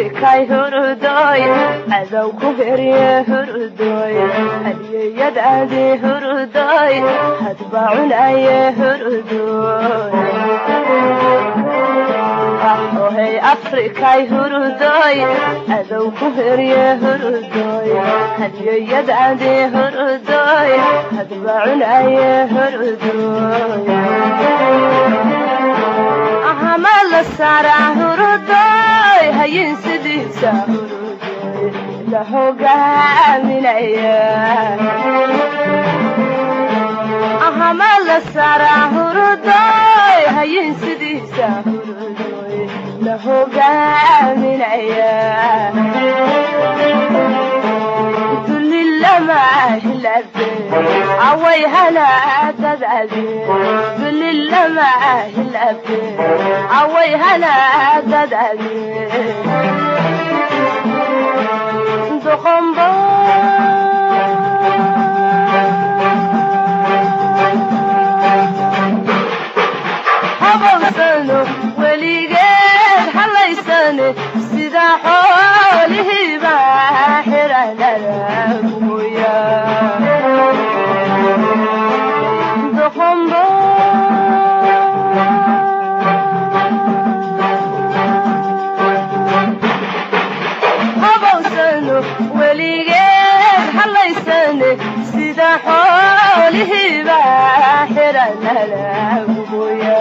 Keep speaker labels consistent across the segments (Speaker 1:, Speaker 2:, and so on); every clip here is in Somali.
Speaker 1: afrikay hurdoy cadow ku herye hurdoy hadiyadaadi hurdoy hadba cunaye hurdoy ahoy afrikay hurdoy cadow ku herye hurdoy hadiyadaadi hurdoy hadba cunaye hurdoy ahamal sara hurdoy hayin sidisa hurdoy la hogaaminaya ahamal sara hurdoy hayin sidisa hurdoy la hogaaminaya away hana dadade bilillama hilabe away hana dadade doqombo habawsano weligeed halaysane sida xoolihiiba xiranada habawsano weligeed halaysane sida xoolihiiba xiranala guboya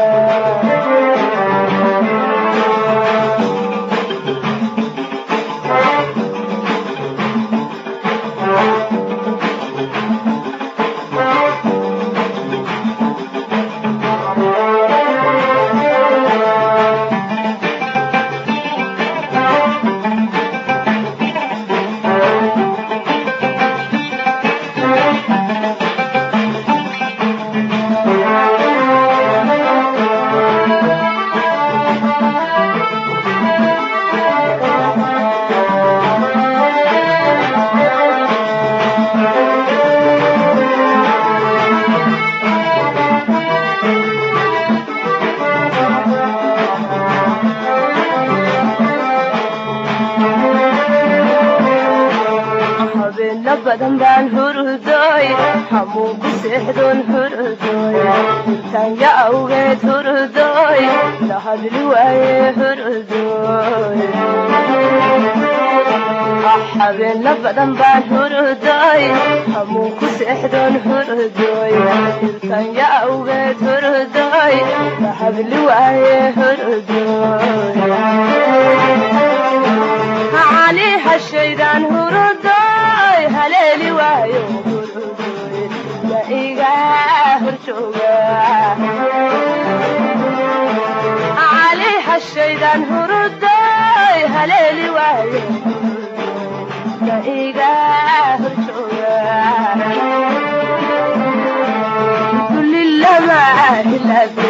Speaker 1: badan baan hurdoy hamuun ku seexdoon hurdoy intaanya awgeed hurdoy la hadli waaye hurdoy habeenna badan baan hurdoy hamuun ku seexdoon hurdoy intaanya awgeed hurdoy la hadli waaye hurdoy cali hashaydan hurdoy haleeli waayo hurdoy ma iga horjooga cali hashaydan hurdoy haleeli waayo ma iga horjooga kulillama hilabe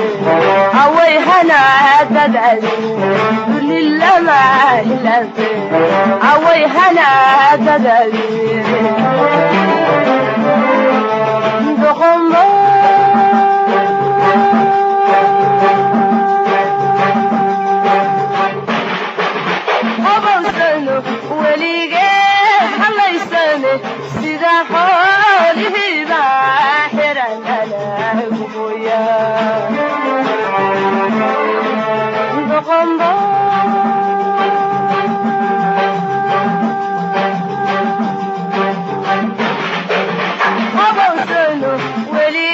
Speaker 1: away hana dadade kulillama hilabe away hana dadade doqombo habawsano weligeed halaysane sida xoolihiiba xiranala guboya doqombo habawsano weli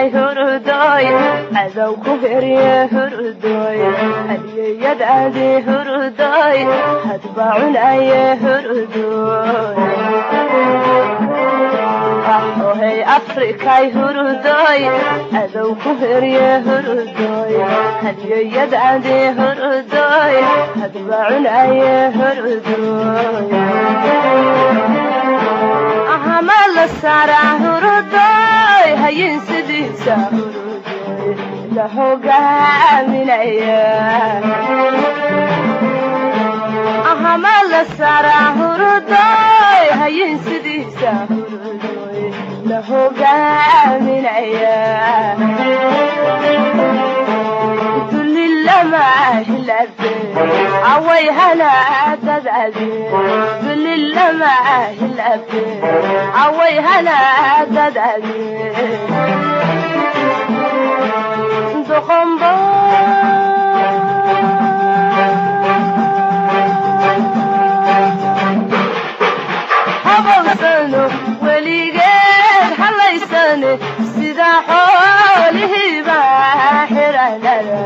Speaker 1: afrikay hurdoy adow ku herye hurdoy hadiyadaadi hurdoy hadba cunaye hurdoy ahohay afrikay hurdoy adow ku herye hurdoy hadiyadaadi hurdoy hadba cunaye hurdoy ahamala sara hurdoy hayin sidiisa hurdoy la hogaaminaya ahamala sara hurdoy hayin sidiisa hurdoy la hogaaminaya away hana dadade lillama hilabe away hana dadade doqombo habawsano weligeed halaysane sida xoolihiiba xiranala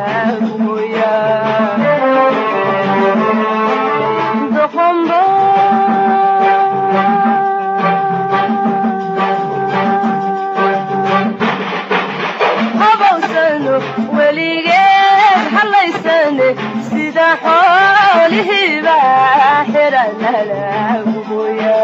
Speaker 1: habawsano weligeed halaysane sida xoolihiiba xiranala guboya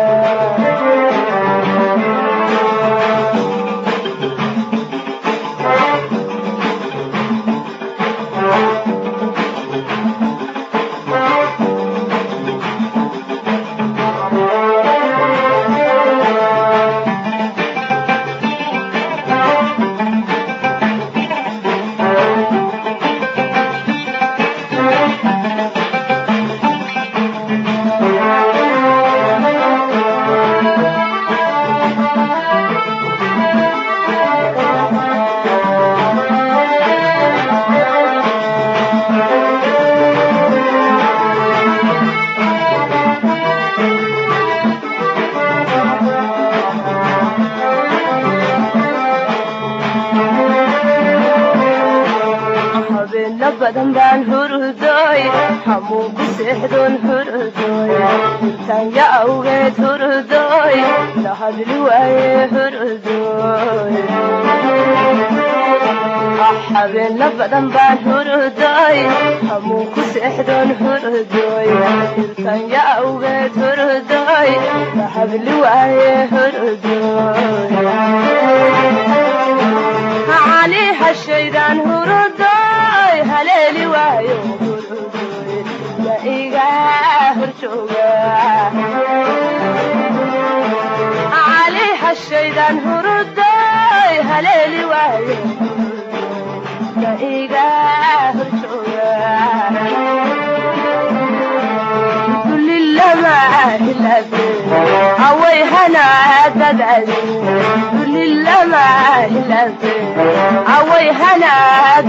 Speaker 1: badan baan hurdoy hamuu ku seexdoon hurdoy tanya awgeed hurdoy la hadli waaye hurdoy habeen la badan baan hurdoy hamuu ku seexdoon hurdoy tanya awgeed hurdoy la hadli waaye hurdoy ali hashaydan hurdoy haleeli waayo hurdoy la iga horjooga ali hashaydan hurdoy haleeli waayo la iga horjooga lillama hilabe away hana dadade lillama hilabe away hana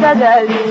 Speaker 1: dadade